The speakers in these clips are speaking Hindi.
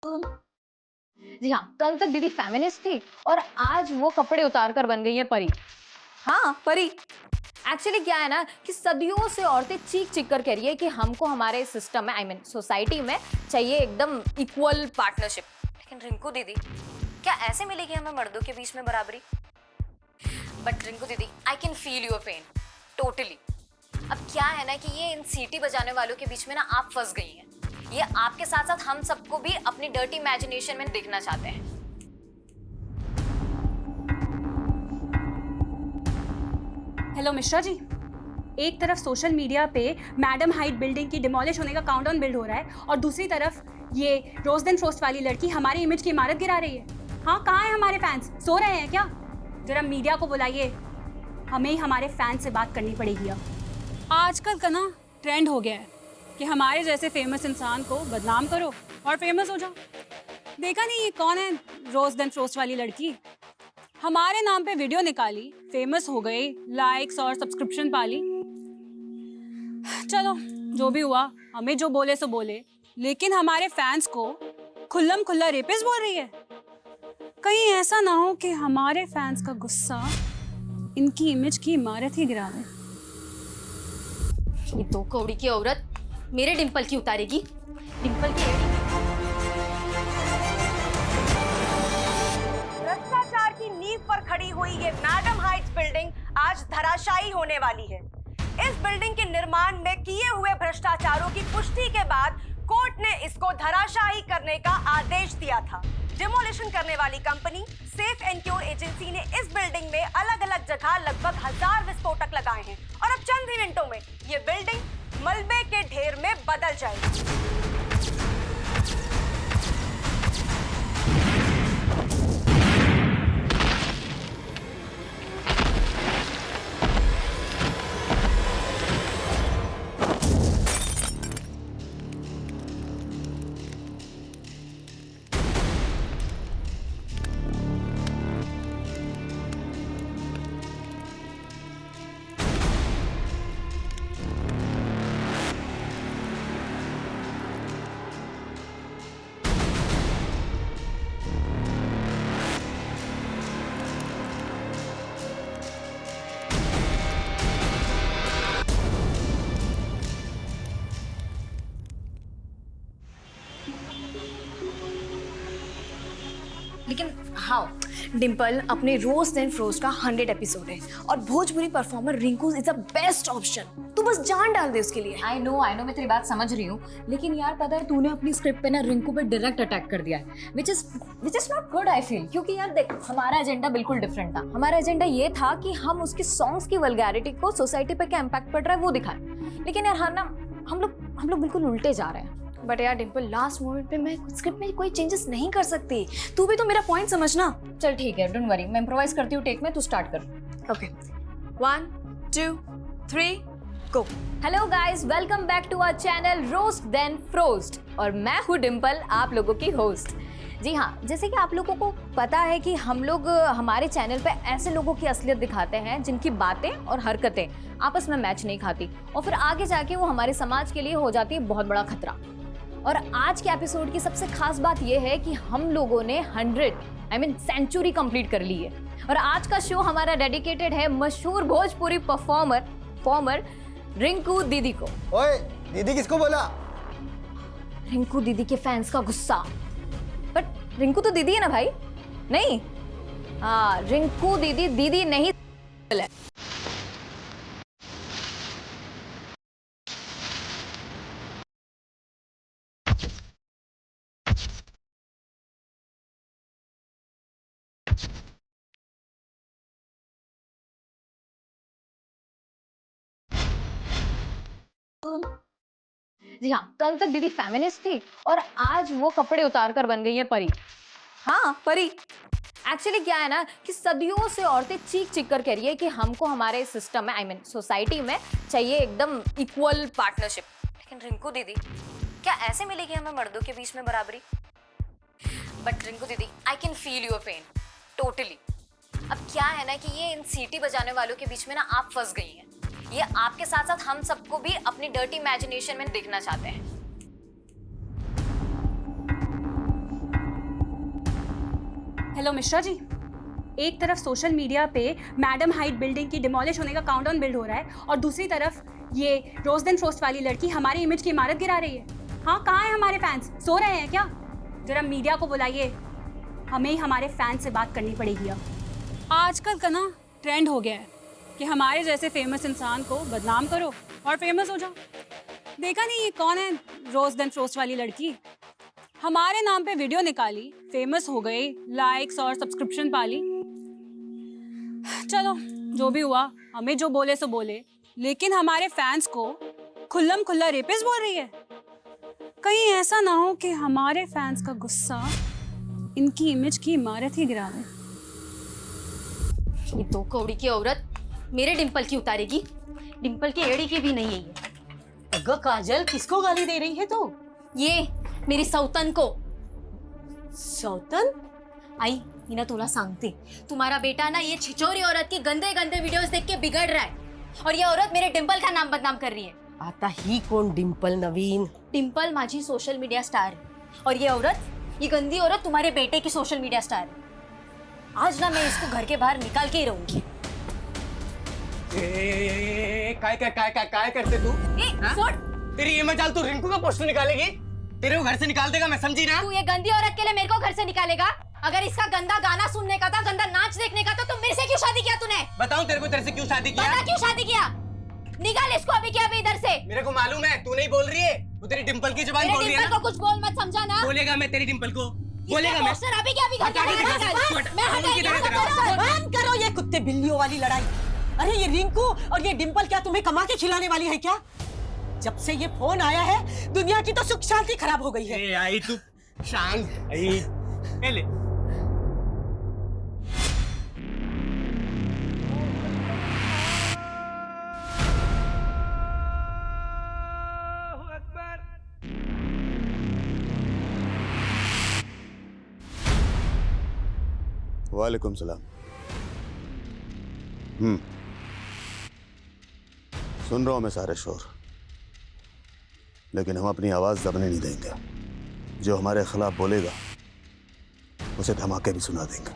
जी हाँ, कल तक दीदी फेमिनिस्ट थी और आज वो कपड़े उतार कर बन गई है परी। हाँ परी। एक्चुअली क्या है ना कि सदियों से औरतें चीख चीख कर कह रही है कि हमको हमारे सिस्टम में सोसाइटी में चाहिए एकदम इक्वल पार्टनरशिप। लेकिन रिंकू दीदी, क्या ऐसे मिलेगी हमें मर्दों के बीच में बराबरी? But Rinku didi, I can feel your pain totally. अब क्या है ना कि ये इन सीटी बजाने वालों के बीच में ना आप फंस गई हैं। ये आपके साथ साथ हम सबको भी अपनी डर्टी इमेजिनेशन में देखना चाहते हैं। हेलो मिश्रा जी, एक तरफ सोशल मीडिया पे मैडम हाइट बिल्डिंग की डिमोलिश होने का काउंटडाउन बिल्ड हो रहा है और दूसरी तरफ ये रोज देन फ्रोस्ट वाली लड़की हमारी इमेज की इमारत गिरा रही है। हाँ, कहाँ हैं हमारे फैंस? सो रहे हैं क्या? जरा मीडिया को बुलाइए, हमें ही हमारे फैन से बात करनी पड़ेगी। अब आजकल का ना ट्रेंड हो गया है कि हमारे जैसे फेमस इंसान को बदनाम करो और फेमस हो जाओ। देखा नहीं ये कौन है रोज देन फ्रोस्ट वाली लड़की? हमारे नाम पे वीडियो निकाली, फेमस हो गई, लाइक्स और सब्सक्रिप्शन पाली। चलो जो भी हुआ, हमें जो बोले सो बोले, लेकिन हमारे फैंस को खुल्लम खुल्ला रेपिस्ट बोल रही है। कहीं ऐसा ना हो कि हमारे फैंस का गुस्सा इनकी इमेज की इमारत ही गिरा दे। ये दो कौड़ी की औरत मेरे डिंपल की उतारेगी। डिंपल की भ्रष्टाचार की नींव पर खड़ी हुई ये मैडम हाइट्स बिल्डिंग आज धराशायी होने वाली है। इस बिल्डिंग के निर्माण में किए हुए भ्रष्टाचारों की पुष्टि के बाद कोर्ट ने इसको धराशायी करने का आदेश दिया था। डिमोलिशन करने वाली कंपनी सेफ एंक्योर एजेंसी ने इस बिल्डिंग में अलग अलग जगह लगभग 1000 विस्फोटक लगाए हैं और अब चंद ही मिनटों में ये बिल्डिंग मलबे के ढेर में बदल जाएगी। लेकिन हाँ, डिंपल अपने रोज एंड फ्रोस्ट का 100 एपिसोड है और Bhojpuri performer Rinku is the best option. तू बस जान डाल दे उसके लिए। आई नो मैं तेरी बात समझ रही हूँ, लेकिन यार पता है तूने अपनी स्क्रिप्ट पे ना रिंकू पे डायरेक्ट अटैक कर दिया है, which is not good I feel. क्योंकि यार देख, हमारा एजेंडा बिल्कुल डिफरेंट था। हमारा एजेंडा ये था कि हम उसकी सॉन्ग्स की वल्गैरिटी को सोसाइटी पे क्या इम्पैक्ट पड़ रहा है वो दिखाएं। लेकिन यार हाँ ना, हम लोग बिल्कुल उल्टे जा रहे हैं। बट यार डिंपल, लास्ट मोमेंट पे मैं स्क्रिप्ट में कोई चेंजेस नहीं कर सकती। तू भी तो मेरा पॉइंट समझना। चल ठीक है, डोंट वरी, मैं इम्प्रोवाइज करती हूँ टेक में, तू स्टार्ट कर। Okay, 1 2 3 go. Hello guys, welcome back to our channel roast then frost और मैं हूँ डिंपल, आप लोगों की होस्ट। जी हाँ, जैसे कि आप लोगों को पता है कि हम लोग हमारे चैनल पे ऐसे लोगों की असलियत दिखाते हैं जिनकी बातें और हरकतें आपस में मैच नहीं खाती और फिर आगे जाके वो हमारे समाज के लिए हो जाती है बहुत बड़ा खतरा। और आज के एपिसोड की सबसे खास बात यह है कि हम लोगों ने 100 सेंचुरी कंप्लीट कर ली है और आज का शो हमारा डेडिकेटेड है मशहूर भोजपुरी परफॉर्मर रिंकू दीदी को। ओए, दीदी किसको बोला? रिंकू दीदी के फैंस का गुस्सा। बट रिंकू तो दीदी है ना भाई? नहीं, हाँ, रिंकू दीदी नहीं है। जी हाँ, कल तक दीदी फेमिनिस्ट थी और आज वो कपड़े उतार कर बन गई है परी। हाँ परी। एक्चुअली क्या है ना कि सदियों से औरतें चीख चीख कर कह रही है कि हमको हमारे सिस्टम में सोसाइटी में चाहिए एकदम इक्वल पार्टनरशिप। लेकिन रिंकू दीदी, क्या ऐसे मिलेगी हमें मर्दों के बीच में बराबरी? But Rinku didi, I can feel your pain totally. अब क्या है ना कि ये इन सीटी बजाने वालों के बीच में ना आप फंस गई हैं। ये आपके साथ साथ हम सबको भी अपनी डर्टी इमेजिनेशन में देखना चाहते हैं। हेलो मिश्रा जी, एक तरफ सोशल मीडिया पे मैडम हाइट बिल्डिंग की डिमोलिश होने का काउंटडाउन बिल्ड हो रहा है और दूसरी तरफ ये रोज देन फ्रोस्ट वाली लड़की हमारी इमेज की इमारत गिरा रही है। हाँ, कहाँ हैं हमारे फैंस? सो रहे हैं क्या? जरा मीडिया को बुलाइए, हमें ही हमारे फैंस से बात करनी पड़ेगी। अब आजकल का ना ट्रेंड हो गया है कि हमारे जैसे फेमस इंसान को बदनाम करो और फेमस हो जाओ। देखा नहीं ये कौन है रोज देन फ्रोस्ट वाली लड़की? हमारे नाम पे वीडियो निकाली, फेमस हो गई, लाइक्स और सब्सक्रिप्शन पाली। चलो जो भी हुआ, हमें जो बोले सो बोले, लेकिन हमारे फैंस को खुल्लम खुल्ला रेपिस्ट बोल रही है। कहीं ऐसा ना हो कि हमारे फैंस का गुस्सा इनकी इमेज की इमारत ही गिरा दे। ये दो कौड़ी की औरत मेरे डिंपल की उतारेगी, डिंपल की एड़ी की भी नहीं है ये। अगं काजल, किसको गाली दे रही है तू? ये मेरी सौतन को। सौतन? आई मीना, तुला सांगते, तुम्हारा बेटा ना ये छिचोरी औरत की गंदे गंदे वीडियोस देख के बिगड़ रहा है और ये औरत मेरे डिंपल का नाम बदनाम कर रही है। आता ही कोण डिंपल नवीन? डिंपल माझी सोशल मीडिया स्टार है और ये औरत, ये गंदी औरत तुम्हारे बेटे की सोशल मीडिया स्टार है। आज ना मैं इसको घर के बाहर निकाल के ही रहूंगी। काय करते तू? छोड़। तेरी ये मजाल तू रिंकू का पोस्टर निकालेगी? तेरे को घर से निकाल देगा, मैं समझी ना? तू ये गंदी औरत के लिए मेरे को घर से निकालेगा? अगर इसका गंदा गाना सुनने का था, गंदा नाच देखने का था, तो मेरे से क्यों शादी किया तूने? बताऊं तेरे को तेरे से क्यों शादी किया? बता क्यों शादी किया? निकाल इसको अभी क्या अभी इधर से। मेरे को मालूम है, तू नहीं बोल रही है, वो तेरी डिंपल की जुबान बोल रही है डिंपल ना? को कुछ बोल मत, समझा ना? बोलेगा मैं तेरी डिंपल को, बोलेगा मैं। पोस्टर अभी क्या अभी घर के बाहर निकाल। मैं हटाई। बंद करो ये कुत्ते बिल्लियों वाली लड़ाई। अरे ये रिंकू और ये डिंपल क्या तुम्हें कमा के खिलाने वाली है क्या? जब से ये फोन आया है, दुनिया की तो सुख शांति खराब हो गई है। ए आई तू शांत आई। ए ले। वालेकुम सलाम। सुन रहा हूं मैं सारे शोर, लेकिन हम अपनी आवाज दबने नहीं देंगे। जो हमारे खिलाफ बोलेगा उसे धमाके भी सुना देंगे।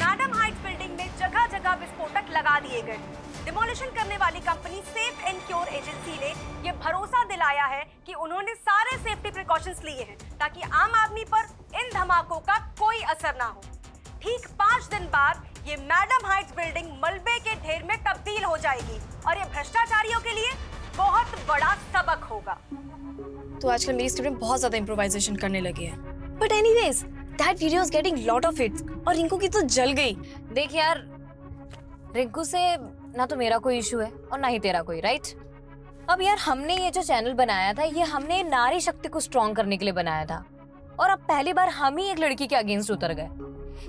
मैडम हाइट्स बिल्डिंग में जगह जगह विस्फोटक लगा दिए गए। डिमोलिशन करने वाली company safe and cure agency ने यह भरोसा दिलाया है कि उन्होंने सारे सेफ्टी प्रिकॉशंस लिए हैं ताकि आम आदमी पर इन धमाकों का कोई असर ना हो। ठीक 5 दिन बाद ये मैडम हाइट्स बिल्डिंग मलबे के ढेर में तब्दील हो जाएगी और ये भ्रष्टाचारियों के लिए बहुत बड़ा सबक होगा। तो आजकल मेरी स्टूडेंट बहुत ज्यादा इम्प्रोवाइजेशन करने लगी है। But anyways, that video is getting lot of hits और रिंकू की तो जल गई। देख यार, रिंकू से ना तो मेरा कोई इशू है और ना ही तेरा कोई, राइट? अब यार, हमने ये जो चैनल बनाया था, ये हमने नारी शक्ति को स्ट्रॉन्ग करने के लिए बनाया था और अब पहली बार हम ही एक लड़की के अगेंस्ट उतर गए।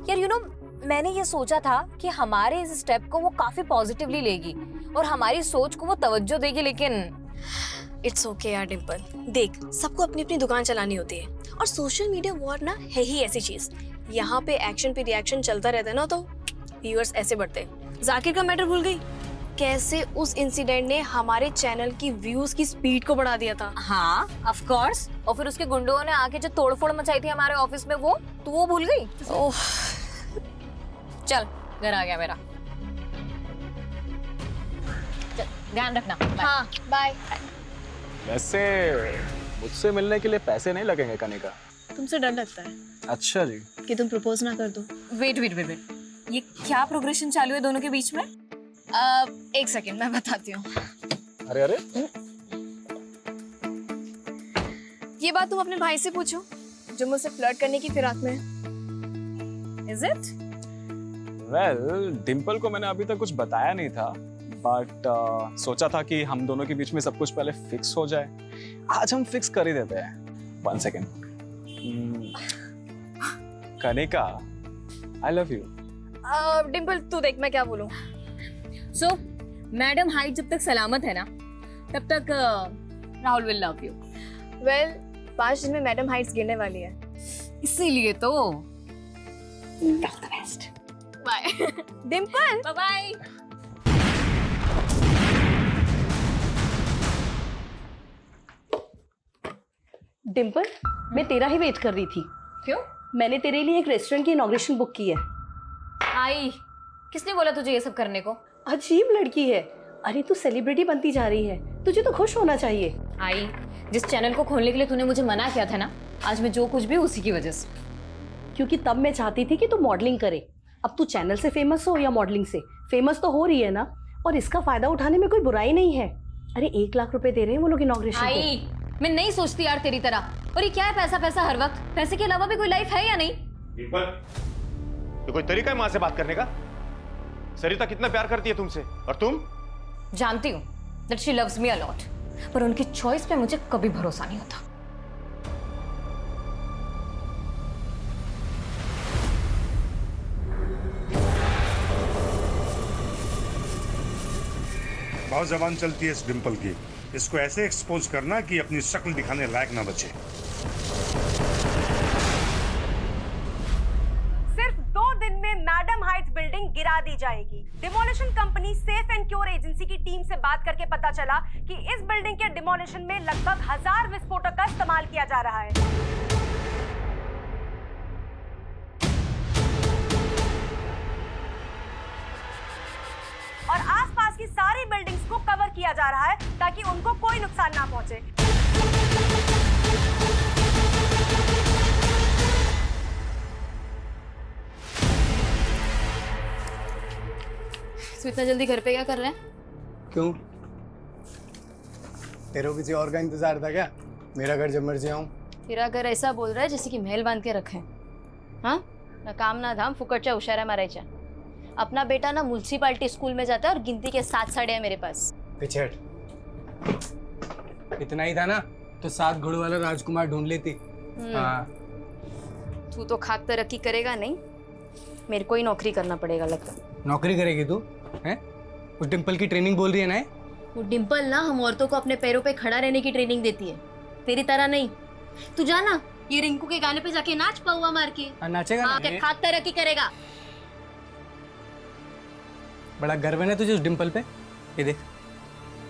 यार यू नो, मैंने ये सोचा था कि हमारे इस स्टेप को वो काफी पॉजिटिवली लेगी और हमारी सोच को वो तवज्जो देगी, लेकिन इट्स ओके यार डिंपल। देख, सबको अपनी अपनी दुकान चलानी होती है और सोशल मीडिया वॉर ना है ही ऐसी चीज। यहाँ पे एक्शन पे रिएक्शन चलता रहता है ना, तो व्यूअर्स ऐसे बढ़ते हैं। जाकिर का मैटर भूल गई? कैसे उस इंसिडेंट ने हमारे चैनल की व्यूज की स्पीड को बढ़ा दिया था। हाँ, ऑफ कोर्स। और फिर उसके गुंडों ने आके जो तोड़फोड़ मचाई थी हमारे ऑफिस में, वो तो वो भूल गई। ओह, चल, घर आ गया मेरा। चल, ध्यान रखना। हाँ बाय। वैसे मुझसे मिलने के लिए पैसे नहीं लगेंगे कनिका? तुमसे डर लगता है अच्छा जी। कि तुम प्रपोज ना कर दो। वेट वेट वेट वेट, ये क्या प्रोग्रेशन चालू है दोनों के बीच में? एक सेकेंड, मैं बताती हूँ। अरे अरे, ये बात तुम अपने भाई से पूछो जो मुझसे फ्लर्ट करने की फिराक में है। Is it? वेल, डिंपल को मैंने अभी तक कुछ बताया नहीं था, बट सोचा था कि हम दोनों के बीच में सब कुछ पहले फिक्स हो जाए। आज हम फिक्स कर ही देते हैं। 1 second. Kanika, I love you. Dimple तू देख मैं क्या बोलूं। सो मैडम हाइट जब तक सलामत है ना, तब तक Rahul will love you. Well, 5 दिन में मैडम हाइट्स गिरने वाली है, इसीलिए तो bye. Dimple bye bye. Dimple, मैं तेरा ही वेट कर रही थी। क्यों? मैंने तेरे लिए एक रेस्टोरेंट की इनॉग्रेशन बुक की है। आई, किसने बोला तुझे ये सब करने को? अजीब लड़की है। अरे तू सेलिब्रिटी बनती जा रही है, तुझे तो खुश होना चाहिए। आई, जिस चैनल को खोलने के लिए तूने मुझे मना किया था ना, आज मैं जो कुछ भी उसी की वजह से। क्योंकि तब मैं चाहती थी कि तू मॉडलिंग करे। अब तू चैनल से फेमस हो या मॉडलिंग से, फेमस तो हो रही है ना, और इसका फायदा उठाने में कोई बुराई नहीं है। अरे 1 लाख रुपए दे रहे हैं वो लोग इनॉग्रेशन पे। आई, मैं नहीं सोचती यार तेरी तरह। और ये क्या है पैसा पैसा हर वक्त? पैसे के अलावा भी कोई लाइफ है या नहीं? ये कोई तरीका है माँ से बात करने का? सरिता कितना प्यार करती है तुमसे, और तुम? जानती हूँ that she loves me a lot, पर उनकी चॉइस पे मुझे कभी भरोसा नहीं होता। बहुत जबान चलती है इस डिम्पल की। इसको ऐसे एक्सपोज करना कि अपनी शक्ल दिखाने लायक ना बचे। सिर्फ 2 दिन में मैडम हाइट्स बिल्डिंग गिरा दी जाएगी। Demolition company safe and cure agency की टीम से बात करके पता चला कि इस बिल्डिंग के डिमोलिशन में लगभग 1000 विस्फोटक का इस्तेमाल किया जा रहा है। और आसपास की सारी बिल्डिंग्स को कवर किया जा रहा है ताकि उनको कोई नुकसान ना पहुंचे। तो इतना जल्दी घर पे क्या कर रहे हैं? क्यों? तेरे को किसी और का इंतजार था क्या? मेरा घर जब मर्जी आऊं। तेरा घर ऐसा बोल रहा है जैसे कि महल बांध के रखे। हाँ, ना काम ना धाम, फुकटच्या उशारा मारायच्या। अपना बेटा ना म्युनिसिपालिटी स्कूल में जाता है और गिनती के 7 साड़े हैं मेरे पास। पीछे हट। इतना ही था ना तो 7 घोड़ों वाला राजकुमार ढूंढ लेती। हाँ। तू तो खाक तरक्की करेगा नहीं, मेरे को ही नौकरी करना पड़ेगा लगता। नौकरी करेगी तू? हैं? उस डिम्पल की ट्रेनिंग बोल रही है ना? वो डिम्पल ना हम औरतों को अपने पैरों पे खड़ा रहने की ट्रेनिंग देती है, तेरी तरह नहीं। तू जाना ये रिंकू के गाने पे जाके नाच पौवा मार के। नाचेगा ना? क्या खाक तरक्की करेगा? बड़ा गर्व है ना तुझे उस डिम्पल पे? ये देख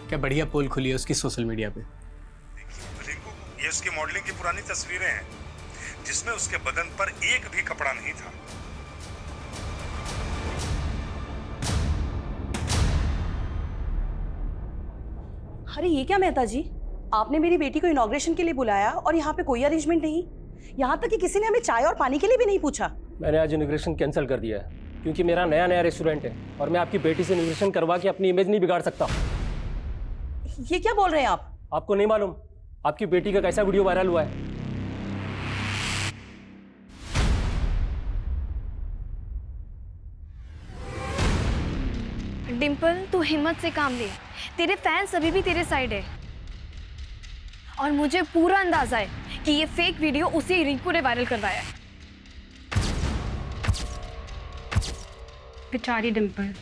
क्या बढ़िया पोल खुली है उसकी सोशल मीडिया पे। रिंकू, ये उसकी मॉडलिंग की पुरानी तस्वीरें हैं जिसमें उसके बदन पर एक भी कपड़ा नहीं था। अरे ये क्या मेहता जी, आपने मेरी बेटी को इनॉग्रेशन के लिए बुलाया और यहाँ पे कोई अरेंजमेंट नहीं। यहाँ तक कि किसी ने हमें चाय और पानी के लिए भी नहीं पूछा। मैंने आज इनॉग्रेशन कैंसिल कर दिया है क्योंकि मेरा नया रेस्टोरेंट है और मैं आपकी बेटी से इनॉग्रेशन करवा के अपनी इमेज नहीं बिगाड़ सकता। ये क्या बोल रहे हैं आप? आपको नहीं मालूम आपकी बेटी का कैसा वीडियो वायरल हुआ है? डिम्पल, तू हिम्मत से काम ले, तेरे फैंस अभी भी तेरे साइड है। और मुझे पूरा अंदाजा है कि ये फेक वीडियो उसी रिंकू ने वायरल करवाया है। बेचारी डिम्पल,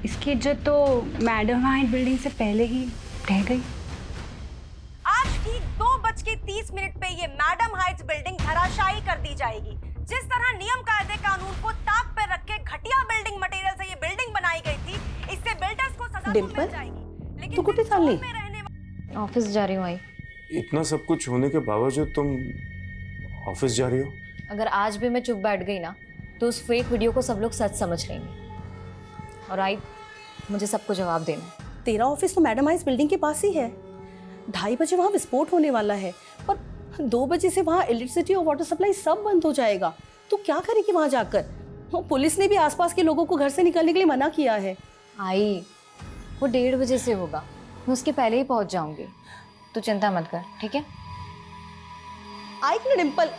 इसकी इज्जत तो मैडम हाइट बिल्डिंग से पहले ही रह गई। आज ठीक 2:30 पे ये मैडम हाइट्स बिल्डिंग धराशायी कर दी जाएगी। जिस तरह नियम कायदे कानून को ताक पे रख के घटिया बिल्डिंग मटेरियल से ये बिल्डिंग बनाई गई थी, इससे बिल्डर्स को सजा तो मिल जाएगी। लेकिन तू कुछ साल ऑफिस जा रही हूँ। आई, इतना सब कुछ होने के बावजूद तुम ऑफिस जा रही हो? अगर आज भी मैं चुप बैठ गई ना तो उस फेक वीडियो को सब लोग सच समझ लेंगे। और आई, मुझे सबको जवाब देना है। तेरा ऑफिस तो मैडम हाइट्स बिल्डिंग के पास ही है। 2:30 बजे वहाँ विस्फोट होने वाला है और 2 बजे से वहाँ इलेक्ट्रिसिटी और वाटर सप्लाई सब बंद हो जाएगा। तो क्या करेगी वहाँ जाकर? पुलिस ने भी आसपास के लोगों को घर से निकलने के लिए मना किया है। आई, वो 1:30 बजे से होगा, मैं उसके पहले ही पहुँच जाऊँगी। तो चिंता मत कर, ठीक है? आई ना डिम्पल,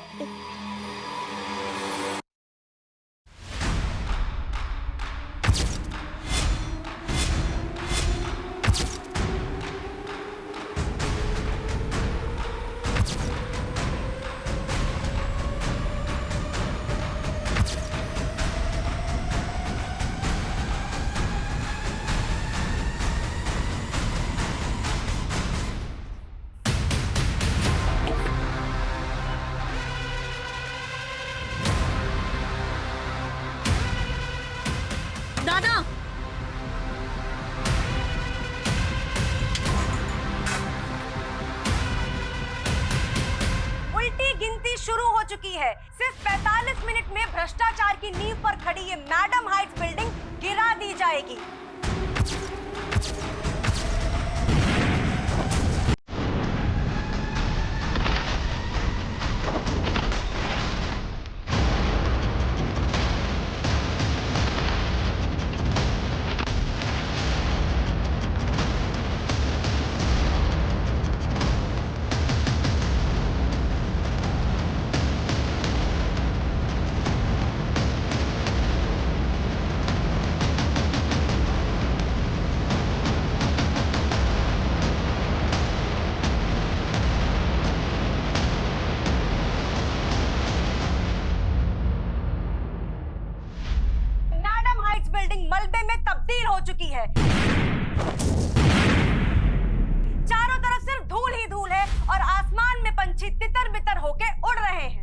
चुकी है। सिर्फ 45 मिनट में भ्रष्टाचार की नींव पर खड़ी ये मैडम हाइट्स बिल्डिंग गिरा दी जाएगी। बिल्डिंग मलबे में तब्दील हो चुकी है। चारों तरफ सिर्फ धूल ही धूल है और आसमान में पंछी तितर बितर होके उड़ रहे हैं।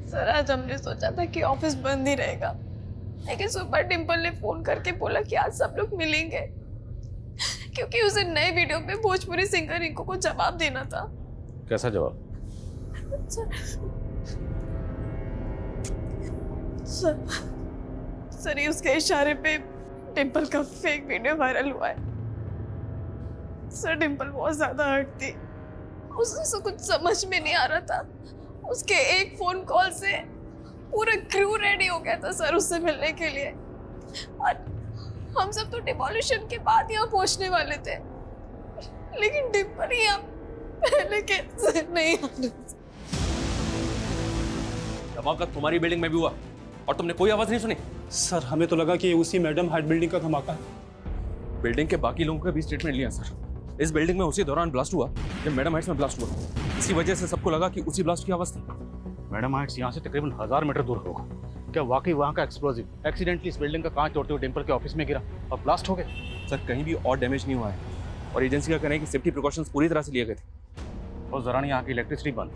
सर आज हमने सोचा था कि ऑफिस बंद ही रहेगा, लेकिन सुपर डिम्पल ने फोन करके बोला कि आज सब लोग मिलेंगे, क्योंकि उसे नए वीडियो पे भोजपुरी सिंगर रिंकू को जवाब देना था। कैसा जवाब? सर ये उसके इशारे पे डिम्पल का फेक वीडियो वायरल हुआ है। सर डिम्पल बहुत ज्यादा हर्ट थी, उसे कुछ समझ में नहीं आ रहा था। उसके एक फोन कॉल से पूरा क्रू रेडी हो गया था सर उससे मिलने के लिए, और हम सब तो डिमोलिशन के बाद यहाँ पहुँचने वाले थे, लेकिन डिम्पल यहाँ पहले के नहीं आ रही। धमाका तुम्हारी बिल्डिंग में भी हुआ और तुमने कोई आवाज नहीं सुनी? सर हमें तो लगा कि ये उसी मैडम हाइट बिल्डिंग का धमाका है। बिल्डिंग के बाकी लोगों का भी स्टेटमेंट लिया सर। इस बिल्डिंग में उसी दौरान ब्लास्ट हुआ जब मैडम हाइट्स में ब्लास्ट हुआ। इसी वजह से सबको लगा कि उसी ब्लास्ट की आवाज थी। मैडम हाइट्स यहाँ से तकरीबन 1000 मीटर दूर होगा। क्या वाकई वहाँ का एक्सप्लोजिव एक्सीडेंटली इस बिल्डिंग का कांच तोड़ते हुए डिम्पल के ऑफिस में गिरा और ब्लास्ट हो गए? सर कहीं भी और डैमेज नहीं हुआ है और एजेंसी का कहना है कि सेफ्टी प्रिकॉशंस पूरी तरह से लिए गए थे। और जरा यहाँ की इलेक्ट्रिसिटी बंद,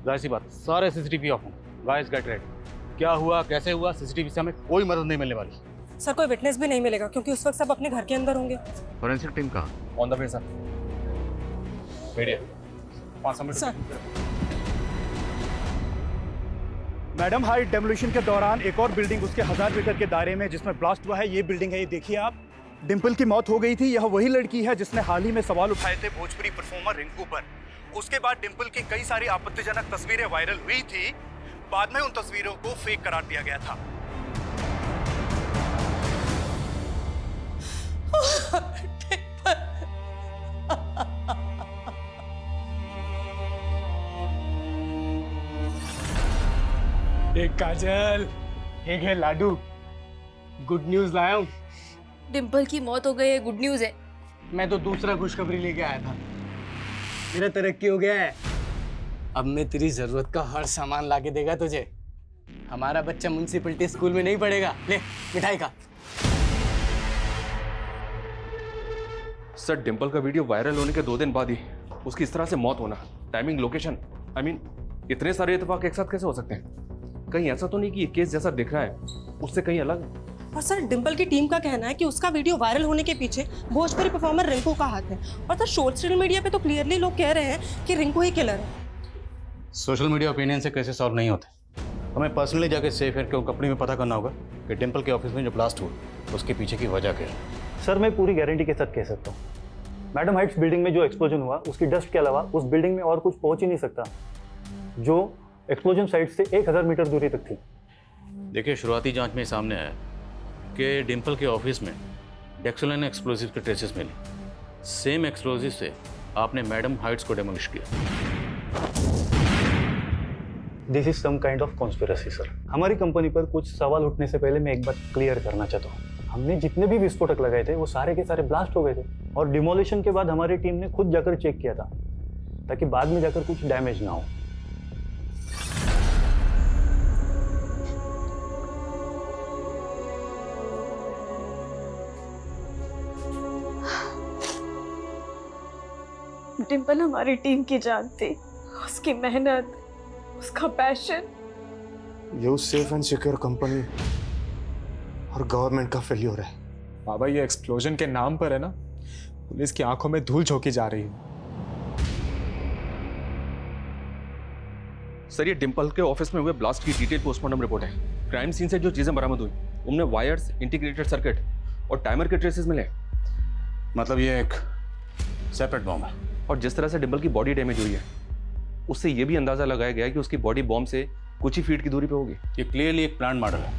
जाहिर सी बात सारे सीसीटीवी ऑफ हों। Guys get ready. क्या हुआ कैसे हुआ सीसीटीवी से हमें कोई मदद नहीं मिलने वाली। सर कोई विटनेस भी नहीं मिलेगा क्योंकि उस वक्त सब अपने घर के अंदर होंगे। फोरेंसिक टीम कहाँ? On the way sir. Media 5 minute sir. Madam height demolition के दौरान एक और बिल्डिंग उसके 1000 मीटर के दायरे में जिसमें ब्लास्ट हुआ है, ये बिल्डिंग है, ये देखिए आप। डिम्पल की मौत हो गई थी। यह वही लड़की है जिसने हाल ही में सवाल उठाए थे भोजपुरी परफॉर्मर रिंकू पर। उसके बाद डिम्पल की कई सारी आपत्तिजनक तस्वीरें वायरल हुई थी। बाद में उन तस्वीरों को फेक करार दिया गया था। एक काजल, एक है लाडू। गुड न्यूज लाया हूँ। डिम्पल की मौत हो गई है, गुड न्यूज है। मैं तो दूसरा खुशखबरी लेके आया था। मेरा तरक्की हो गया है। अब मैं तेरी जरूरत का हर सामान लाके देगा तुझे। हमारा बच्चा म्युनिसिपैलिटी स्कूल में नहीं पढ़ेगा। ले मिठाई खा। सर डिम्पल का वीडियो वायरल होने के 2 दिन बाद ही उसकी इस तरह से मौत होना, टाइमिंग, लोकेशन, इतने सारे इत्तेफाक एक साथ कैसे हो सकते हैं? कहीं ऐसा तो नहीं कि ये केस जैसा दिख रहा है उससे कहीं अलग है? और सर डिम्पल की टीम का कहना है कि उसका वीडियो वायरल होने के पीछे भोजपुरी परफॉर्मर रिंकू का हाथ है। और सर सोशल मीडिया पे तो क्लियरली लोग कह रहे हैं कि रिंकू ही किलर है। सोशल मीडिया ओपिनियन से कैसे सॉल्व नहीं होते। हमें पर्सनली जाके सेफ है क्यों कंपनी में पता करना होगा कि डिम्पल के ऑफिस में जो ब्लास्ट हुआ उसके पीछे की वजह क्या है। सर मैं पूरी गारंटी के साथ कह सकता हूँ, मैडम हाइट्स बिल्डिंग में जो एक्सप्लोजन हुआ उसकी डस्ट के अलावा उस बिल्डिंग में और कुछ पहुंच ही नहीं सकता, जो एक्सप्लोजन साइट से 1000 मीटर दूरी तक थी। देखिए शुरुआती जांच में सामने आया कि डिम्पल के ऑफिस में डेक्सोलाइन एक्सप्लोजिव के ट्रेसेस मिले। सेम एक्सप्लोजिव से आपने मैडम हाइट्स को डेमोलिश किया। This is some kind of conspiracy sir. हमारी कंपनी पर कुछ सवाल उठने से पहले मैं एक बात क्लियर करना चाहता हूँ। हमने जितने भी विस्फोटक लगाए थे वो सारे के सारे ब्लास्ट हो गए थे, और डिमोलिशन के बाद हमारी टीम ने खुद जाकर चेक किया था ताकि बाद में जाकर कुछ डैमेज ना हो। डिम्पल हमारी टीम की जान थी, उसकी मेहनत, उसका पैशन। ये सेफ एंड सिक्योर कंपनी और गवर्नमेंट का फेल्योर है। बाबा ये एक्सप्लोजन के नाम पर है ना, पुलिस की आंखों में धूल झोंकी जा रही है। सर ये डिम्पल के ऑफिस में हुए ब्लास्ट की डिटेल पोस्टमार्टम रिपोर्ट है। क्राइम सीन से जो चीजें बरामद हुई उनमें वायर्स, इंटीग्रेटेड सर्किट और टाइमर के ट्रेसेस मिले। मतलब ये एक सेपरेट बॉम्ब है। और जिस तरह से डिम्पल की बॉडी डैमेज हुई है उससे ये भी अंदाजा लगाया गया है कि उसकी बॉडी बॉम्ब से कुछ ही फीट की दूरी पे होगी। ये क्लियरली एक प्लान मॉडल है।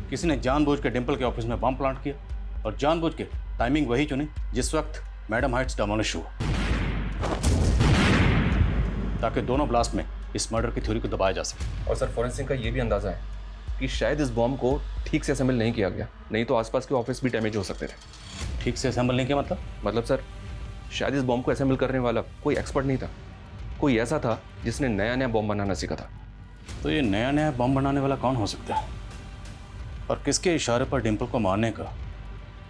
किसी ने जानबूझ के डिम्पल के ऑफिस में बम प्लांट किया और जानबूझ के टाइमिंग वही चुनी जिस वक्त मैडम हाइट्स डेमोलिश हुआ, ताकि दोनों ब्लास्ट में इस मर्डर की थ्योरी को दबाया जा सके। और सर फॉरेंसिक का ये भी अंदाजा है कि शायद इस बॉम्ब को ठीक से असेंबल नहीं किया गया, नहीं तो आसपास के ऑफिस भी डैमेज हो सकते थे। ठीक से असेंबल नहीं किया मतलब सर शायद इस बॉम्ब को असेंबल करने वाला कोई एक्सपर्ट नहीं था, कोई ऐसा था जिसने नया नया बॉम्ब बनाना सीखा था। तो ये नया नया बम बनाने वाला कौन हो सकता है, और किसके इशारे पर डिम्पल को मारने का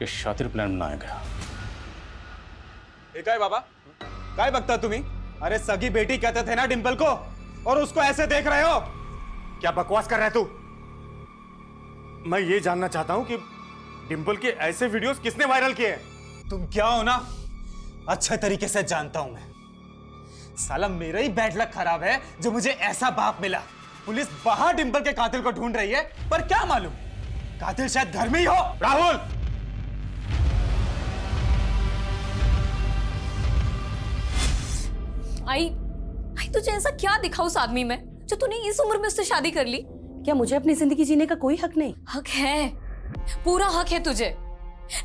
ये शातिर प्लान बनाया गया? काय बाबा, काय बघता तुम्ही? अरे सगी बेटी कहते थे ना डिम्पल को, और उसको ऐसे देख रहे हो? क्या बकवास कर रहा है तू? मैं ये जानना चाहता हूँ कि डिम्पल के ऐसे वीडियोस किसने वायरल किए? तुम क्या हो ना अच्छे तरीके से जानता हूं मैं। साला मेरा ही बैड लक खराब है जो मुझे ऐसा बाप मिला। पुलिस बाहर डिम्पल के कातिल को ढूंढ रही है, पर क्या मालूम कातिल शायद घर में ही हो। राहुल, आई तुझे ऐसा क्या दिखा उस आदमी में जो तूने इस उम्र में उससे शादी कर ली? क्या मुझे अपनी जिंदगी जीने का कोई हक नहीं? हक है, पूरा हक है तुझे,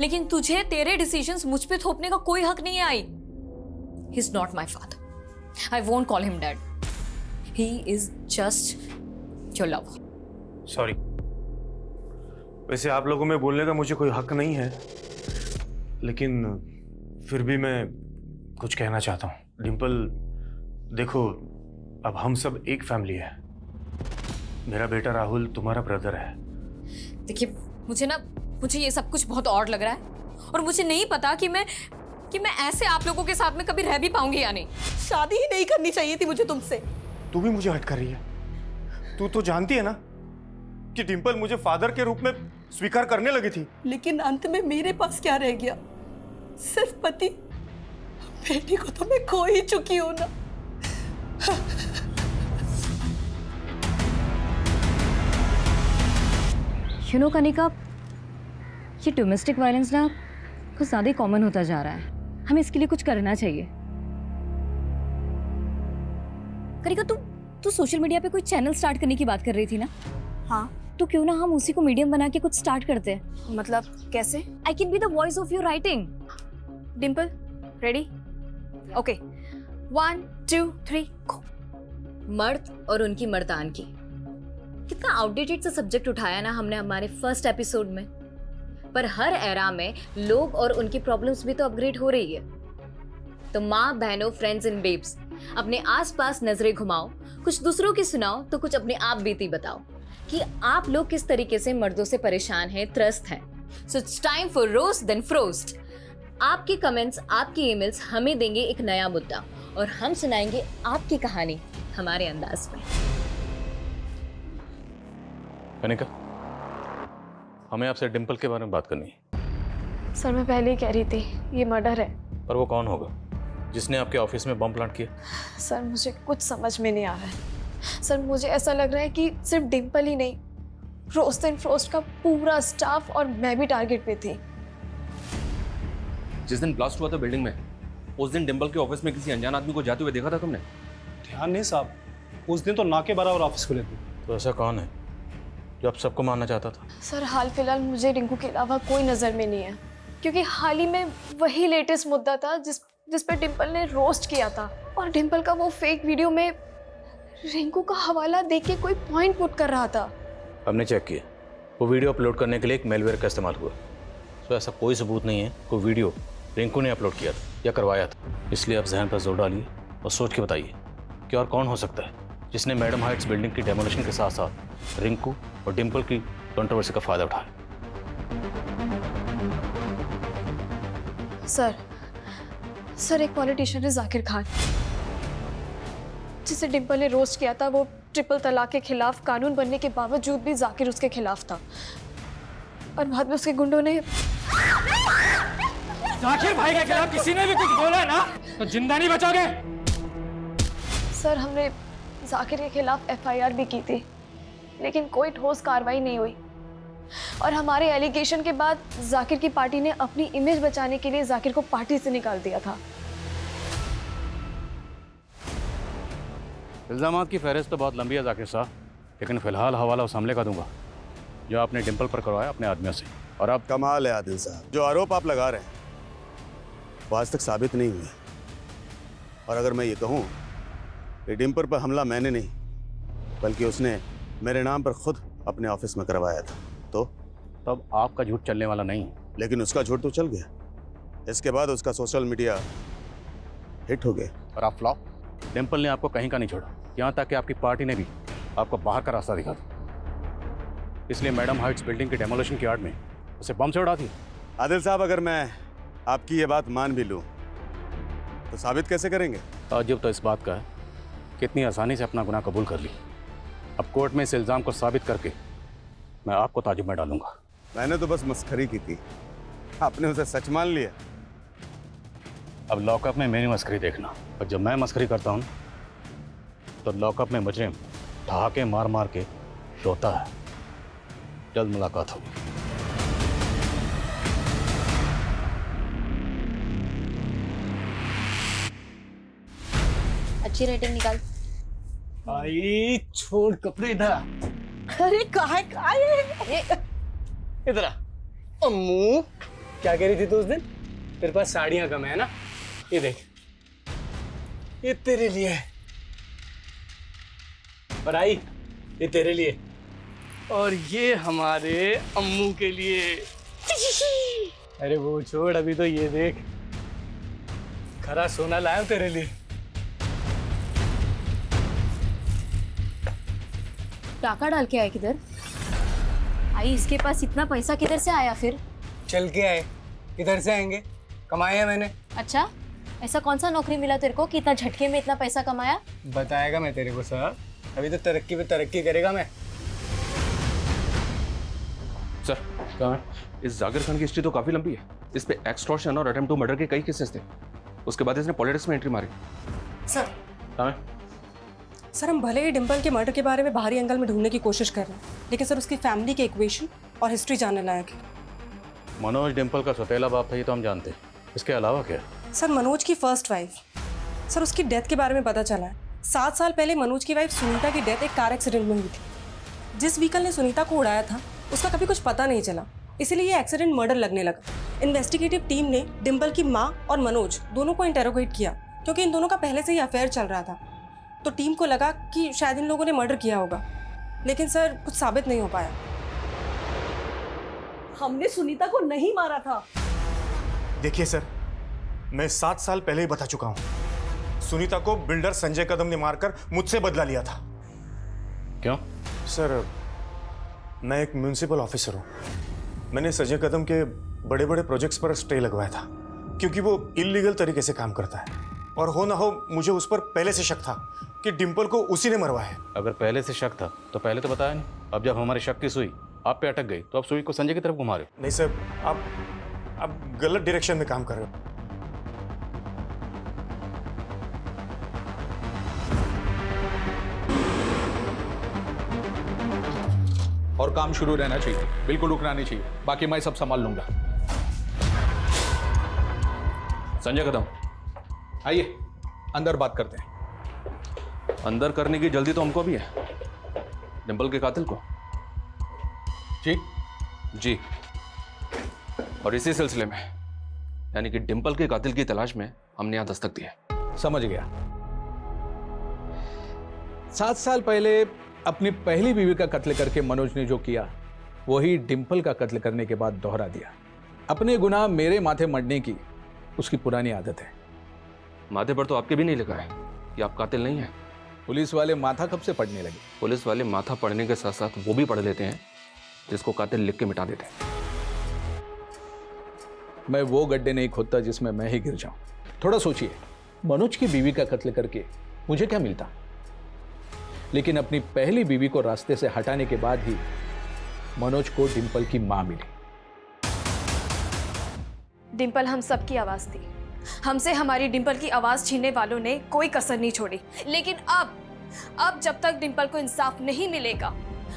लेकिन तुझे तेरे डिसीजंस मुझ पे थोपने का कोई हक नहीं है। I he is not my father, I won't call him dad, he is just your lover. Sorry. वैसे आप लोगों में बोलने का मुझे कोई हक नहीं है, लेकिन फिर भी मैं कुछ कहना चाहता हूँ। डिम्पल देखो, अब हम सब एक फैमिली है। मेरा बेटा राहुल तुम्हारा ब्रदर है। देखिए मुझे ये सब कुछ बहुत ऑड लग रहा है, और मुझे नहीं पता कि मैं ऐसे आप लोगों के साथ में कभी रह भी पाऊंगी या नहीं। शादी ही नहीं करनी चाहिए थी मुझे तुमसे। तू भी मुझे हट कर रही है। तू तो जानती है ना कि डिम्पल मुझे फादर के रूप में स्वीकार करने लगी थी। लेकिन अंत में मेरे पास क्या रह गया? सिर्फ पति। बेटी को तो मैं खो ही चुकी हूं ना। यू नो कनिका, ये डोमेस्टिक वायलेंस ना कुछ ज़्यादा कॉमन होता जा रहा है। हमें इसके लिए कुछ करना चाहिए। कनिका, तू सोशल मीडिया पे कोई चैनल स्टार्ट करने की बात कर रही थी ना? हाँ, तो क्यों ना हम उसी को मीडियम बना के कुछ स्टार्ट करते हैं? मतलब कैसे? I can be the voice of your writing. Dimple ready? Okay, 1 2 3 गो। मर्द और उनकी मर्दान की कितना आउटडेटेड सा सब्जेक्ट उठाया ना हमने हमारे फर्स्ट एपिसोड में। पर हर एरा में लोग और उनकी प्रॉब्लम्स भी तो अपग्रेड हो रही है। तो माँ बहनों, फ्रेंड्स एंड बेब्स, अपने आसपास नजरें घुमाओ, कुछ दूसरों की सुनाओ तो कुछ अपने आप बीती बताओ कि आप लोग किस तरीके से मर्दों से परेशान हैं, त्रस्त हैं। So it's time for roast then frost. आपके कमेंट्स, आपकी ईमेल्स हमें देंगे एक नया मुद्दा, और हम सुनाएंगे आपकी कहानी हमारे अंदाज में। कनिका, हमें आपसे डिम्पल के बारे में बात करनी है। सर मैं पहले ही कह रही थी, ये मर्डर है। पर वो कौन होगा जिसने आपके ऑफिस में बम प्लांट किया? सर मुझे कुछ समझ में नहीं आ रहा है। सर मुझे ऐसा लग रहा है कि सिर्फ डिम्पल ही नहीं, रोस्ट एंड फ्रोस्ट का पूरा स्टाफ और मैं भी टारगेट पे थी। जिस दिन ब्लास्ट हुआ था बिल्डिंग में, उस दिन डिम्पल के ऑफिस में किसी अनजान आदमी को जाते हुए देखा था तुमने? ध्यान नहीं साहब, उस दिन तो ना के बराबर ऑफिस खुले थे। तो ऐसा कौन है जो आप सबको मारना चाहता था? सर हाल फिलहाल मुझे रिंकू के अलावा कोई नज़र में नहीं है, क्योंकि हाल ही में वही लेटेस्ट मुद्दा था जिस पे डिम्पल ने रोस्ट किया था। और डिम्पल का वो फेक वीडियो में रिंकू का हवाला देख के कोई पॉइंट पुट कर रहा था। हमने चेक किया, वो वीडियो अपलोड करने के लिए एक मेलवेयर का इस्तेमाल हुआ। तो ऐसा कोई सबूत नहीं है कोई वीडियो रिंकू ने अपलोड किया था या करवाया था। इसलिए आप जहन पर जोर डालिए और सोच के बताइए कि और कौन हो सकता है जिसने मैडम हाइट्स बिल्डिंग की डेमोलिशन के साथ साथ रिंकू और डिम्पल की कंट्रोवर्सी का फायदा उठाया। सर एक पॉलिटिशियन है जाकिर खान, जिसे डिम्पल ने रोस्ट किया था। वो ट्रिपल तलाक के खिलाफ कानून बनने के बावजूद भी जाकिर उसके खिलाफ था और बाद में उसके गुंडों ने जाकिर भाई के खिलाफ किसी ने भी कुछ बोला ना तो जिंदा नहीं बचोगे। सर हमने जाकिर के खिलाफ एफआईआर भी की थी, लेकिन कोई ठोस कार्रवाई नहीं हुई और हमारे एलिगेशन के बाद जाकिर की पार्टी ने अपनी इमेज बचाने के लिए जाकिर को पार्टी से निकाल दिया था। इल्ज़ामात की फहरिस्त तो बहुत लंबी है जाकिर साहब, लेकिन फ़िलहाल हवाला उस हमले का दूंगा जो आपने डिम्पल पर करवाया अपने आदमियों से। और अब कमाल है आदिल साहब, जो आरोप आप लगा रहे हैं वो आज तक साबित नहीं हुए। और अगर मैं ये कहूँ कि डिम्पल पर हमला मैंने नहीं बल्कि उसने मेरे नाम पर खुद अपने ऑफिस में करवाया था, तो तब आपका झूठ चलने वाला नहीं है। लेकिन उसका झूठ तो चल गया। इसके बाद उसका सोशल मीडिया हिट हो गया और आप फ्लॉप। डिम्पल ने आपको कहीं का नहीं छोड़ा, यहाँ तक कि आपकी पार्टी ने भी आपको बाहर का रास्ता दिखा था। इसलिए मैडम हाइट्स बिल्डिंग की डेमोलिशन की आड़ में उसे बम से उड़ा दी। आदिल साहब, अगर मैं आपकी ये बात मान भी लूँ तो साबित कैसे करेंगे? ताज्जुब तो इस बात का है कितनी आसानी से अपना गुनाह कबूल कर ली। अब कोर्ट में इस इल्ज़ाम को साबित करके मैं आपको ताज्जुब में डालूंगा। मैंने तो बस मस्खरी की थी, आपने उसे सच मान लिया। अब लॉकअप में मेरी मस्करी देखना, और जब मैं मस्करी करता हूँ तो लॉकअप में मुजरिम ठहाके मार मार के रोता है। जल्द मुलाकात होगी। अच्छी रेटिंग निकाल। भाई छोड़ कपड़े इधर आ। अरे काहे काहे इधर आ। अम्मू क्या कह रही थी तू उस दिन? तेरे पास साड़ियां कम है ना? ये देख, ये तेरे लिए है। और आई, ये तेरे लिए और ये हमारे अम्मू के लिए। अरे वो छोड़, अभी तो ये देख, खरा सोना लाया हूं तेरे लिए। टाका डाल के आए किधर? आई इसके पास इतना पैसा किधर से आया फिर? चल के आए। किधर से आएंगे? कमाया मैंने। अच्छा, ऐसा कौन सा नौकरी मिला तेरे को कि इतना झटके में इतना पैसा कमाया? बताएगा मैं तेरे को सर, अभी तो तरक्की पे तरक्की करेगा मैं। सर कहाँ है? इस जाकिर खान की हिस्ट्री तो काफी लंबी है। इस पे एक्सटॉर्शन और अटेम्प्ट टू मर्डर के कई केसेस थे। उसके बाद इसने पॉलिटिक्स में एंट्री मारी। सर कहाँ है? सर हम भले ही डिम्पल के मर्डर के बारे में बाहरी एंगल में ढूंढने की कोशिश कर रहे हैं, लेकिन सर उसकी फैमिली के इक्वेशन और हिस्ट्री जानने लायक है। मनोज डिम्पल का सौतेला बाप था ये तो हम जानते हैं, इसके अलावा क्या? सर मनोज की फर्स्ट वाइफ, सर उसकी डेथ के बारे में पता चला है। 7 साल पहले मनोज की वाइफ सुनीता की डेथ एक कार एक्सीडेंट में हुई थी। जिस व्हीकल ने सुनीता को उड़ाया था उसका कभी कुछ पता नहीं चला, इसीलिए ये एक्सीडेंट मर्डर लगने लगा। इन्वेस्टिगेटिव टीम ने डिम्पल की माँ और मनोज दोनों को इंटेरोगेट किया, क्योंकि इन दोनों का पहले से ही अफेयर चल रहा था। तो टीम को लगा कि शायद इन लोगों ने मर्डर किया होगा, लेकिन सर कुछ साबित नहीं हो पाया। हमने सुनीता को नहीं मारा था। देखिए सर, मैं 7 साल पहले ही बता चुका हूं। सुनीता को बिल्डर संजय कदम ने मारकर मुझसे बदला लिया था। क्यों? सर मैं एक म्युनिसिपल ऑफिसर हूं। मैंने संजय कदम के बड़े बड़े प्रोजेक्ट्स पर स्टे लगवाया था, क्योंकि वो इलीगल तरीके से काम करता है। और हो ना हो मुझे उस पर पहले से शक था कि डिम्पल को उसी ने मरवाया है। अगर पहले से शक था तो पहले तो बताया नहीं। अब जब हमारे शक की सुई आप पे अटक गई तो अब सुई को संजय की तरफ घुमा रहे हो। नहीं सर, आप गलत डायरेक्शन में काम कर रहे हो। और काम शुरू रहना चाहिए, बिल्कुल रुकना नहीं चाहिए। बाकी मैं सब संभाल लूंगा। संजय कदम आइए अंदर बात करते हैं। अंदर करने की जल्दी तो हमको भी है। डिम्पल के कातिल को जी, और इसी सिलसिले में यानी कि डिम्पल के कातिल की तलाश में हमने यहां दस्तक दी है। समझ गया। 7 साल पहले अपनी पहली बीवी का कत्ल करके मनोज ने जो किया वही डिंपल का कत्ल करने के बाद दोहरा दिया। अपने गुनाह मेरे माथे मढ़ने की उसकी पुरानी आदत है। माथे पर तो आपके भी नहीं लिखा है कि आप कातिल नहीं हैं। पुलिस वाले माथा कब से पढ़ने लगे? पुलिस वाले माथा पढ़ने के साथ साथ वो भी पढ़ लेते हैं जिसको कातिल लिख के मिटा देते हैं। मैं वो गड्ढे नहीं खोदता जिसमें मैं ही गिर जाऊं। थोड़ा सोचिए, मनोज की बीवी का कत्ल करके मुझे क्या मिलता? लेकिन अपनी पहली बीवी को रास्ते से हटाने के बाद ही मनोज को डिंपल की मां मिली। डिंपल हम सबकी आवाज थी। हमसे हमारी डिंपल की आवाज छीनने वालों ने कोई कसर नहीं छोड़ी। लेकिन अब जब तक डिंपल को इंसाफ नहीं मिलेगा,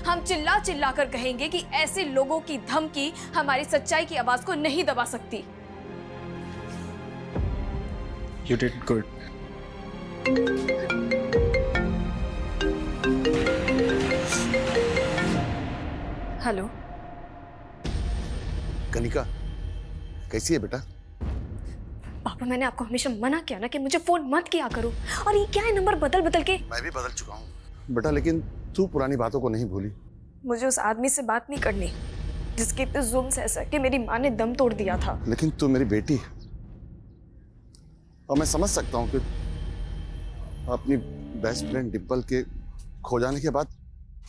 हम चिल्ला चिल्ला कर कहेंगे कि ऐसे लोगों की धमकी हमारी सच्चाई की आवाज को नहीं दबा सकती। You did good. Hello Kanika, कैसी है बेटा? पापा, मैंने आपको हमेशा मना किया ना कि मुझे फोन मत किया करो। और ये क्या है, नंबर बदल बदल के। मैं भी बदल चुका हूँ बेटा, लेकिन तू पुरानी बातों को नहीं भूली। मुझे उस आदमी से बात नहीं करनी जिसके इतने जुल्म से ऐसा कि मेरी माँ ने दम तोड़ दिया था। लेकिन तू मेरी बेटी है और मैं समझ सकता हूँ कि अपनी बेस्ट फ्रेंड डिंपल के खो जाने के बाद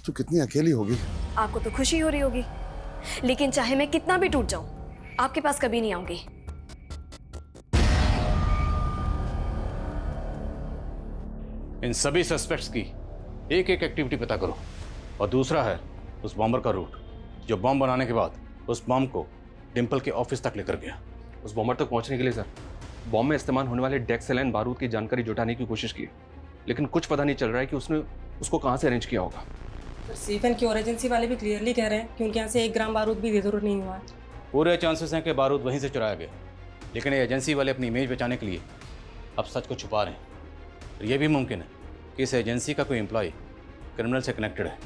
तू कितनी अकेली होगी। आपको तो खुशी हो रही होगी, लेकिन चाहे मैं कितना भी टूट जाऊं, आपके पास कभी नहीं आऊंगी। इन सभी सस्पेक्ट्स की एक एक एक्टिविटी पता करो। और दूसरा है उस बॉम्बर का रूट जो बॉम्ब बनाने के बाद उस बॉम्ब को डिंपल के ऑफिस तक लेकर गया। उस बॉम्बर तक पहुंचने के लिए सर बॉम्ब में इस्तेमाल होने वाले डेक्सेलाइन बारूद की जानकारी जुटाने की कोशिश की, लेकिन कुछ पता नहीं चल रहा है कि उसने उसको कहाँ से अरेंज किया होगा। सीफन की और एजेंसी वाले भी क्लियरली कह रहे हैं कि उनके यहाँ से 1 ग्राम बारूद भी बेदुर नहीं हुआ है। पूरे चांसेस हैं कि बारूद वहीं से चुराया गया, लेकिन ये एजेंसी वाले अपनी इमेज बचाने के लिए अब सच को छुपा रहे हैं। और ये भी मुमकिन है कि इस एजेंसी का कोई एम्प्लॉय क्रिमिनल से कनेक्टेड है